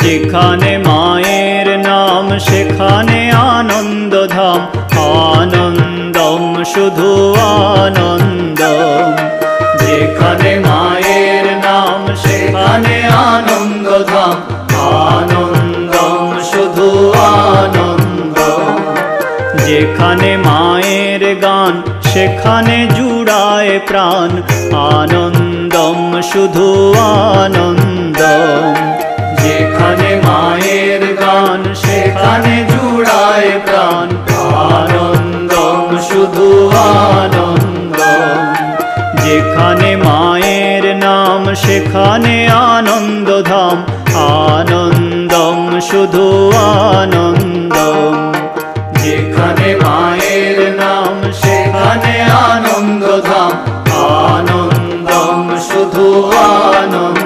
যেখানে মায়ের নাম সেখানে আনন্দধাম, আনন্দম শুধু আনন্দম। যেখানে মায়ের নাম সেখানে আনন্দধাম, আনন্দম শুধু আনন্দম। যেখানে মায়ের গান সেখানে জুড়ায় প্রাণ, আনন্দম শুধু আনন্দম। যেখানে মায়ের গান সেখানে জুড়ায় প্রাণ, আনন্দম শুধু আনন্দম। যেখানে মায়ের নাম সেখানে আনন্দধাম, আনন্দম শুধু আনন্দম। যেখানে মায়ের নাম সেখানে আনন্দধাম, আনন্দম শুধু আনন্দম।